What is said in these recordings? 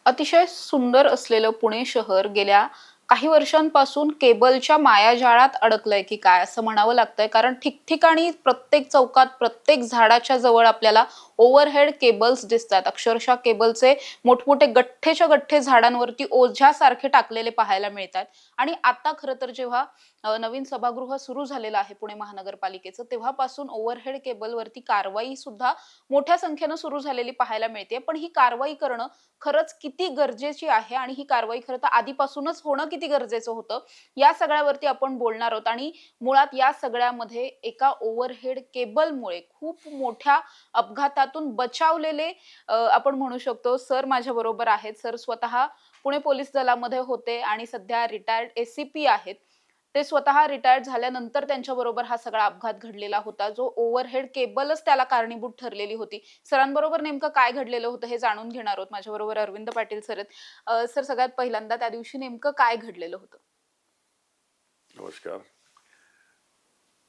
अतिशय सुंदर असलेलं पुणे शहर गेल्या काही वर्षांपासून केबलच्या मायाजाळात अडकलंय की काय असं म्हणावं लागतंय. कारण ठिकठिकाणी प्रत्येक चौकात प्रत्येक झाडाच्या जवळ आपल्याला ओव्हरहेड केबल्स दिसतात. अक्षरशः केबलचे मोठमोठे गठ्ठेच्या गठ्ठे झाडांवरती ओझ्यासारखे टाकलेले पाहायला मिळतात. आणि आता खरं तर जेव्हा नवीन सभागृह सुरू झालेलं आहे पुणे महानगरपालिकेचं, तेव्हापासून ओव्हरहेड केबलवरती कारवाई सुद्धा मोठ्या संख्येनं सुरू झालेली पाहायला मिळते. पण ही कारवाई करणं खरंच किती गरजेची आहे आणि ही कारवाई खरं तर आधीपासूनच होणं किती गरजेचं होतं, या सगळ्यावरती आपण बोलणार आहोत. आणि मुळात या सगळ्यामध्ये एका ओव्हरहेड केबलमुळे खूप मोठ्या अपघातातून बचावलेले आपण म्हणू शकतो सर माझ्याबरोबर आहेत. सर स्वतः पुणे पोलीस दलामध्ये होते आणि सध्या रिटायर्ड एसीपी आहेत. ते स्वतः रिटायर्ड झाल्यानंतर त्यांच्याबरोबर हा सगळा अपघात घडलेला होता, जो ओव्हरहेड केबलच त्याला कारणीभूत ठरलेली होती. सरांबरोबर नेमकं काय घडलेलं होतं हे जाणून घेणार आहोत. माझ्याबरोबर अरविंद पाटील सर आहेत. सर सगळ्यात पहिल्यांदा त्या दिवशी नेमकं काय घडलेलं होतं? नमस्कार.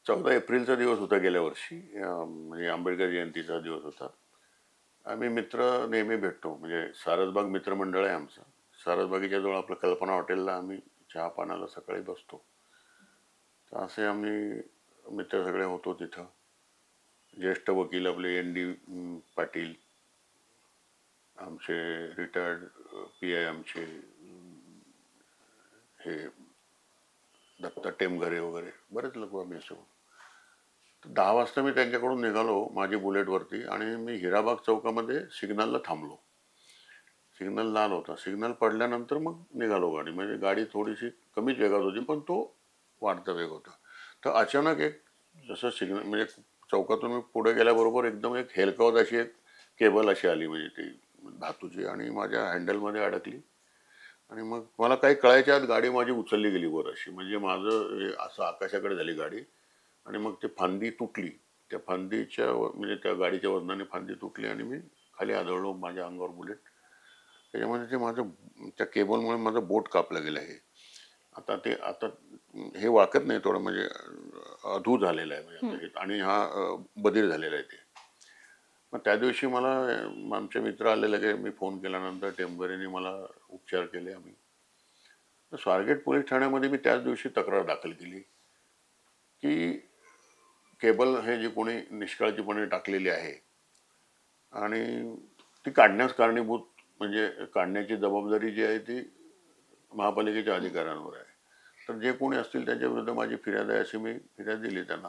14 एप्रिलचा दिवस होता गेल्या वर्षी, म्हणजे आंबेडकर जयंतीचा दिवस होता. आम्ही मित्र नेहमी भेटतो, म्हणजे सारसबाग मित्रमंडळ आहे आमचं. सारसबागेच्या जवळ आपलं कल्पना हॉटेलला आम्ही चहा पाण्याला सकाळी बसतो. तर असे आम्ही मित्र सगळे होतो तिथं. ज्येष्ठ वकील आपले ND पाटील, आमचे रिटायर्ड PI आमचे हे दत्ता टेमघरे वगैरे बरेच लोक आम्ही असो. 10 वाजता मी त्यांच्याकडून निघालो माझी बुलेटवरती आणि मी हिराबाग चौकामध्ये सिग्नलला थांबलो. सिग्नल लाल होता. सिग्नल पडल्यानंतर मग निघालो गाडी. म्हणजे गाडी थोडीशी कमीच वेगात होती, पण तो वाढता वेग होता. तर अचानक एक जसं सिग्नल म्हणजे चौकातून मी पुढे गेल्याबरोबर एकदम एक हेलकावत अशी एक केबल अशी आली, म्हणजे ती धातूची, आणि माझ्या हँडलमध्ये अडकली. आणि मग मला काही कळायच्या आत गाडी माझी उचलली गेली वर अशी. म्हणजे माझं असं आकाशाकडे झाली गाडी. आणि मग ते फांदी तुटली. त्या फांदीच्या म्हणजे त्या गाडीच्या वजनाने फांदी तुटली आणि मी खाली आदळलो. माझ्या अंगावर बुलेट. त्याच्यामध्ये ते माझं त्या केबलमुळे माझं बोट कापलं गेलं आहे. आता हे वाकत नाही थोडं, म्हणजे अधू झालेलं आहे म्हणजे आता हे. आणि हा बधीर झालेला आहे ते. मग त्या दिवशी मला आमचे मित्र आलेले की मी फोन केल्यानंतर टेंबरेने मला उपचार केले आम्ही. तर स्वारगेट पोलीस ठाण्यामध्ये मी त्याच दिवशी तक्रार दाखल केली की केबल हे जी कोणी निष्काळजीपणे टाकलेली आहे आणि ती काढण्यास कारणीभूत, म्हणजे काढण्याची जबाबदारी जी आहे ती महापालिकेच्या अधिकाऱ्यांवर आहे. तर जे कोणी असतील त्यांच्या विरुद्ध माझी फिर्याद आहे अशी मी फिर्याद दिली त्यांना.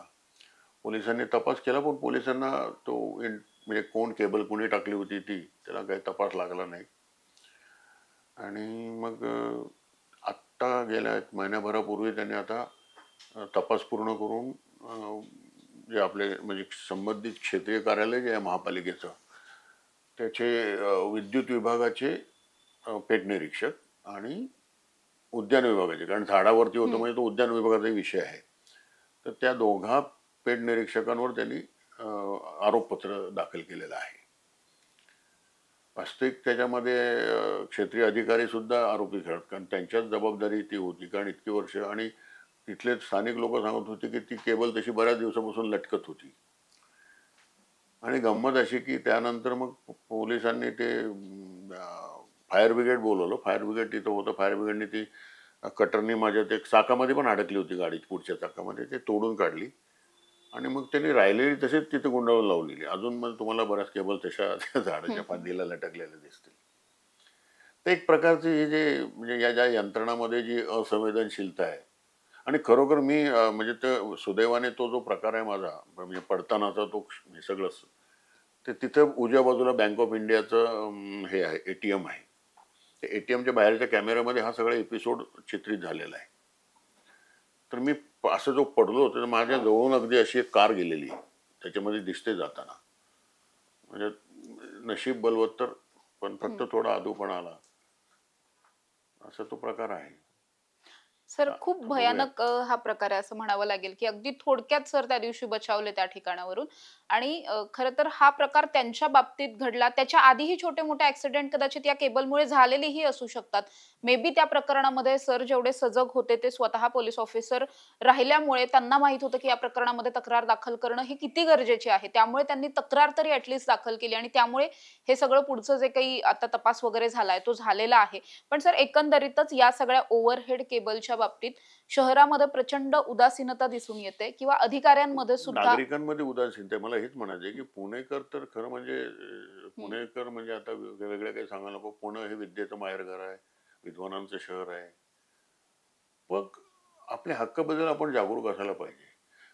पोलिसांनी तपास केला, पण पोलिसांना तो म्हणजे कोण केबल कोणी टाकली होती ती त्याला काही तपास लागला नाही. आणि मग आत्ता गेल्या 1 महिन्याभरापूर्वी त्यांनी आता तपास पूर्ण करून जे आपले म्हणजे संबंधित क्षेत्रीय कार्यालय जे आहे महापालिकेचं, त्याचे विद्युत विभागाचे पेट निरीक्षक आणि उद्यान विभागाचे, कारण झाडावरती होतं म्हणजे तो उद्यान विभागाचा विषय आहे. तर त्या दोघा पेट निरीक्षकांवर त्यांनी आरोपपत्र दाखल केलेलं आहे. वास्तविक त्याच्यामध्ये क्षेत्रीय अधिकारी सुद्धा आरोपी ठरत, कारण त्यांच्याच जबाबदारी ती होती. कारण इतकी वर्ष आणि तिथले स्थानिक लोक सांगत होते की ती केबल तशी बऱ्याच दिवसापासून लटकत होती. आणि गंमत अशी की त्यानंतर मग पोलिसांनी ते फायर ब्रिगेड बोलवलं. फायर ब्रिगेड तिथं होतं. फायर ब्रिगेडने ती कटरनी माझ्या ते चाकामध्ये पण अडकली होती गाडी, पुढच्या चाकामध्ये, ते तोडून काढली. आणि मग त्यांनी राहिलेली तसेच तिथे गुंडाळून लावलेली. अजून मग तुम्हाला बऱ्याच केबल तशा झाडाच्या फांदीला लटकलेल्या दिसतील. ते एक प्रकारची ही जे म्हणजे या ज्या यंत्रणामध्ये जी असंवेदनशीलता आहे. आणि खरोखर मी म्हणजे ते सुदैवाने तो जो प्रकार आहे माझा म्हणजे पडतानाचा तो हे सगळंच, ते तिथं उजव्या बाजूला बँक ऑफ इंडियाचं हे आहे, ATM आहे. त्या ATMच्या बाहेरच्या कॅमेऱ्यामध्ये हा सगळा एपिसोड चित्रित झालेला आहे. तर मी असं जो पडलो होतो, माझ्या जवळून अगदी अशी एक कार गेलेली त्याच्यामध्ये दिसते जाताना. म्हणजे नशीब बलवत्तर, पण फक्त थोडा अधूपणा आला, असा तो प्रकार आहे. सर खूप तर बघूया. भयानक हा प्रकार आहे असं म्हणावं लागेल, की अगदी थोडक्यात सर त्या दिवशी बचावले त्या ठिकाणावरून आणि खरं तर हा प्रकार त्यांच्या बाबतीत घडला. त्याच्या आधीही छोटे-मोठे ॲक्सिडेंट कदाचित या केबलमुळे झालेलेही असू शकतात. मे बी त्या प्रकरणामध्ये सर जेवढे सजग होते ते स्वतः पोलिस ऑफिसर राहिल्यामुळे त्यांना माहीत होतं, की या प्रकरणामध्ये तक्रार दाखल करणं ही किती गरजेची आहे. त्यामुळे त्यांनी तक्रार तरी दाखल केली आणि त्यामुळे हे सगळं पुढचं जे काही आता तपास वगैरे झालाय तो झालेला आहे. पण सर एकंदरीतच या सगळ्या ओव्हरहेड केबलच्या बाबतीत शहरामध्ये प्रचंड उदासीनता दिसून येते किंवा अधिकाऱ्यांमध्ये सुद्धा नागरिकांमध्ये उदासीनता आहे. मला हेच म्हणायचं आहे, की पुणेकर तर खरं म्हणजे हं, पुणेकर म्हणजे आता वेगवेगळ्या काही सांगायला नको. पुणे हे विद्येचं माहेरघर आहे, विद्वानांचं शहर आहे. मग आपल्या हक्काबद्दल आपण जागरूक असायला पाहिजे.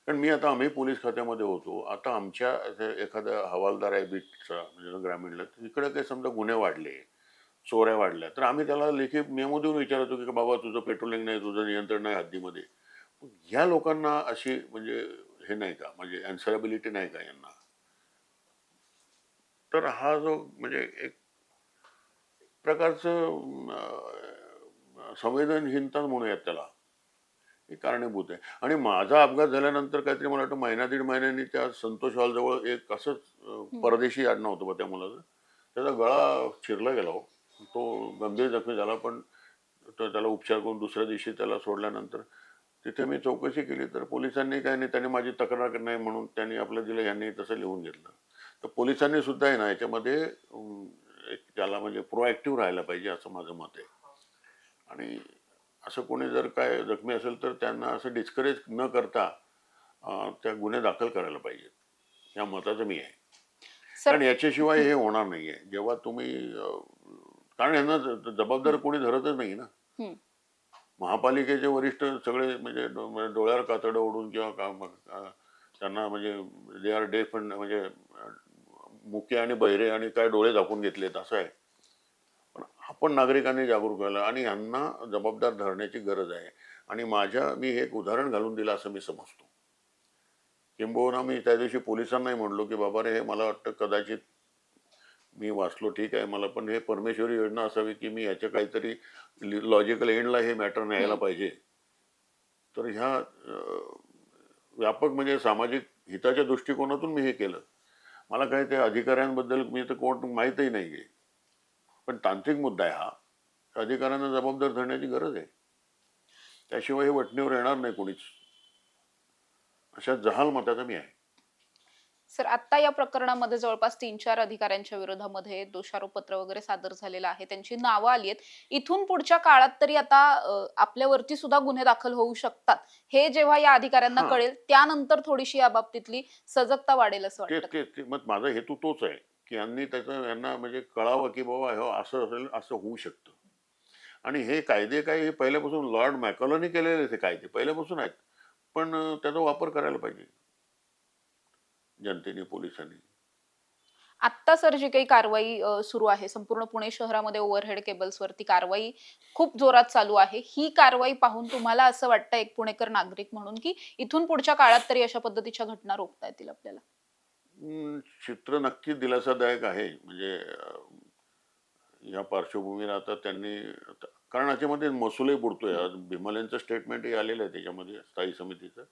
कारण मी आता आम्ही पोलीस खात्यामध्ये होतो. आता आमच्या असे एखादा हवालदार आहे बीटचा म्हणजे ग्रामीणला, तिकडे काही समजा गुन्हे वाढले, चोऱ्या वाढल्या, तर आम्ही त्याला लेखी मेमो देऊन विचारतो, की बाबा तुझं पेट्रोलिंग नाही, तुझं नियंत्रण नाही हद्दीमध्ये. मग ह्या लोकांना अशी म्हणजे हे नाही का, म्हणजे अँसरेबिलिटी नाही का यांना? तर हा जो म्हणजे एक प्रकारचं संवेदनहीनता म्हणूयात त्याला. हे कारणीभूत आहे. आणि माझा अपघात झाल्यानंतर काहीतरी मला वाटतं महिना दीड महिन्यांनी त्या संतोष हॉलजवळ एक असंच हं. परदेशी आडनाव होतं बा त्या मुलाचं. त्याचा गळा चिरला गेला हो. तो गंभीर जखमी झाला, पण तर त्याला उपचार करून दुसऱ्या दिवशी त्याला सोडल्यानंतर तिथे मी चौकशी केली तर पोलिसांनी काही नाही, त्यांनी माझी तक्रार नाही म्हणून त्यांनी आपलं दिलं, यांनी तसं लिहून घेतलं. तर पोलिसांनी सुद्धा आहे ना याच्यामध्ये एक त्याला म्हणजे प्रोएक्टिव्ह राहायला पाहिजे असं माझं मत आहे. आणि असं कोणी जर काय जखमी असेल तर त्यांना असं डिस्करेज न करता त्या गुन्हे दाखल करायला पाहिजेत. या मताचं मी आहे. सर कारण याच्याशिवाय हे होणार नाहीये. जेव्हा तुम्ही कारण यांना जबाबदार कोणी धरतच नाही ना. हं. महापालिकेचे वरिष्ठ सगळे म्हणजे म्हणजे डोळ्यावर कातडं ओढून किंवा त्यांना म्हणजे दे आर डेफ म्हणजे मुके आणि बहिरे आणि काय डोळे झाकून घेतलेत असं आहे. पण आपण नागरिकांनी जागरूक व्हायला आणि यांना जबाबदार धरण्याची गरज आहे. आणि मी हे एक उदाहरण घालून दिलं असं मी समजतो. किंबहुना मी त्या दिवशी पोलिसांनाही म्हणलो, की बाबा रे, हे मला वाटतं कदाचित मी वाचलो ठीक आहे, मला पण हे परमेश्वरी योजना असावी, की मी ह्याच्या काहीतरी लॉजिकल एंडला हे मॅटर न्यायला हं. पाहिजे. तर ह्या व्यापक म्हणजे सामाजिक हिताच्या दृष्टिकोनातून मी हे केलं. मला काय त्या अधिकाऱ्यांबद्दल मी तर कोण माहीतही नाही आहे. पण तांत्रिक मुद्दा आहे हा. अधिकाऱ्यांना जबाबदार धरण्याची गरज आहे. त्याशिवाय हे वठणीवर येणार नाही कोणीच. अशा जहाल मताचा मी आहे. सर आता या प्रकरणामध्ये जवळपास 3-4 अधिकाऱ्यांच्या विरोधामध्ये दोषारोपपत्र वगैरे सादर झालेलं आहे. त्यांची नावं आली आहेत. इथून पुढच्या काळात तरी आता आपल्यावरती सुद्धा गुन्हे दाखल होऊ शकतात. हे जेव्हा या अधिकाऱ्यांना हां. कळेल त्यानंतर थोडीशी या बाबतीतली सजगता वाढेल असं तेच, वाटतं का? तेच, ते मग माझा हेतू तोच आहे, की यांना म्हणजे कळावं, की बाबा हो असं असेल, असं होऊ शकतं. आणि हे कायदे काय हे पहिल्यापासून लॉर्ड मॅकॉलनी केलेले ते कायदे पहिल्यापासून आहेत. पण त्याचा वापर करायला पाहिजे जनतेने, पोलिसांनी. आत्ता सर जी काही कारवाई सुरू आहे संपूर्ण पुणे शहरामध्ये ओव्हरहेड केबल्सवरती कारवाई खूप जोरात चालू आहे. ही कारवाई पाहून तुम्हाला असं वाटतं एक पुणेकर नागरिक म्हणून, की इथून पुढच्या काळात तरी अशा पद्धतीच्या घटना रोखता येतील आपल्याला? चित्र नक्कीच दिलासादायक आहे. म्हणजे या पार्श्वभूमीवर आता त्यांनी कारण याच्यामध्ये महसूलही बुडतोय. आज भीमलेंचं स्टेटमेंटही आलेलं आहे त्याच्यामध्ये स्थायी समितीचं.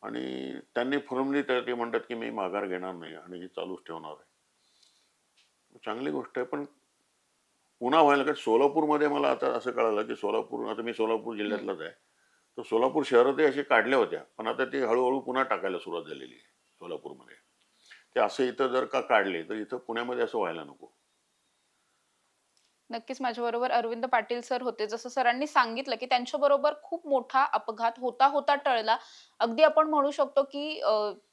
आणि त्यांनी फर्मली ते म्हणतात, की मी माघार घेणार नाही आणि हे चालूच ठेवणार आहे. चांगली गोष्ट आहे, पण पुन्हा व्हायला कारण सोलापूरमध्ये मला आता असं कळालं, की आता मी सोलापूर हं. जिल्ह्यातलाच आहे. तर सोलापूर शहरातही असे काढल्या होत्या, पण आता ते हळूहळू पुन्हा टाकायला सुरुवात झालेली आहे सोलापूरमध्ये. ते असं इथं जर का काढले तर इथं पुण्यामध्ये असं व्हायला नको. नक्कीच माझ्याबरोबर अरविंद पाटील सर होते. जसं सरांनी सांगितलं, की त्यांच्याबरोबर खूप मोठा अपघात होता होता टळला. अगदी आपण म्हणू शकतो, की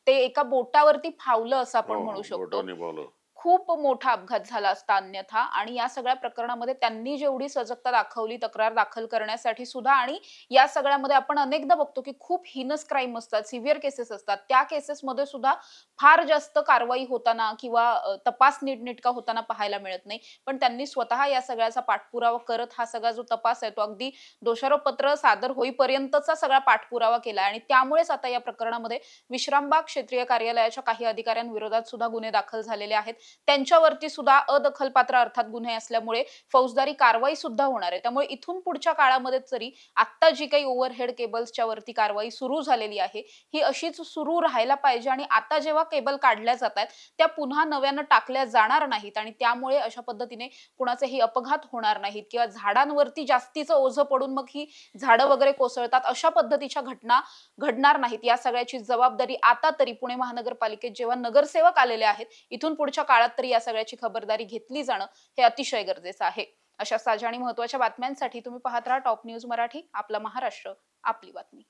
ते एका बोटावरती फावलं असं हो, आपण म्हणू हो. बोटावर शकतो. निभावलं. खूप मोठा अपघात झाला असता अन्यथा आणि या सगळ्या प्रकरणामध्ये त्यांनी जेवढी सजगता दाखवली तक्रार दाखल करण्यासाठी सुद्धा आणि या सगळ्यामध्ये आपण अनेकदा बघतो की खूप हिनस क्राईम असतात, सिव्हिअर केसेस असतात. त्या केसेसमध्ये सुद्धा फार जास्त कारवाई होताना किंवा तपास नीटनेटका होताना पाहायला मिळत नाही. पण त्यांनी स्वतः या सगळ्याचा पाठपुरावा करत हा सगळा जो तपास आहे तो अगदी दोषारोपपत्र सादर होईपर्यंतचा सगळा पाठपुरावा केला आणि त्यामुळेच आता या प्रकरणामध्ये विश्रामबाग क्षेत्रीय कार्यालयाच्या काही अधिकाऱ्यांविरोधात सुद्धा गुन्हे दाखल झालेले आहेत. त्यांच्यावरती सुद्धा अदखलपात्र अर्थात गुन्हे असल्यामुळे फौजदारी कारवाई सुद्धा होणार आहे. त्यामुळे इथून पुढच्या काळामध्ये तरी आता जी काही ओव्हरहेड केबल्सच्या वरती कारवाई सुरू झालेली आहे ही अशीच सुरू राहायला पाहिजे आणि आता जेव्हा केबल काढल्या जात आहेत त्या पुन्हा नव्यानं टाकल्या जाणार नाहीत आणि त्यामुळे अशा पद्धतीने कुणाचेही अपघात होणार नाहीत किंवा झाडांवरती जास्तीचं ओझं पडून मग ही झाडं वगैरे कोसळतात अशा पद्धतीच्या घटना घडणार नाहीत. या सगळ्याची जबाबदारी आता तरी पुणे महानगरपालिकेत जेव्हा नगरसेवक आलेले आहेत इथून पुढच्या काळात तरी या सगळ्याची खबरदारी घेतली जाणं हे अतिशय गरजेचं आहे. अशा ताज्या आणि महत्त्वाच्या बातम्यांसाठी तुम्ही पाहत राहा टॉप न्यूज मराठी. आपला महाराष्ट्र, आपली बातमी.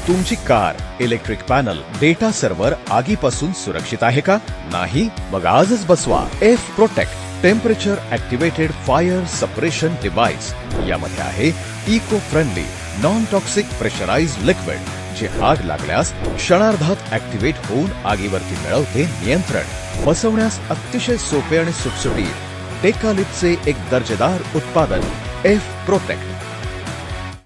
तुमची car, electric panel, data server आगीपासून सुरक्षित आहे का? नाही? मग आजच बसवा F protect temperature activated fire suppression device. यामध्ये आहे eco friendly non toxic pressurised liquid जे आग लागल्यास क्षणार्धात ऍक्टिव्हेट होऊन आगीवरती मिळवते नियंत्रण. बसवण्यास अतिशय सोपे आणि सुटसुटीत टेकालिपचे एक दर्जेदार उत्पादन एफ प्रोटेक्ट.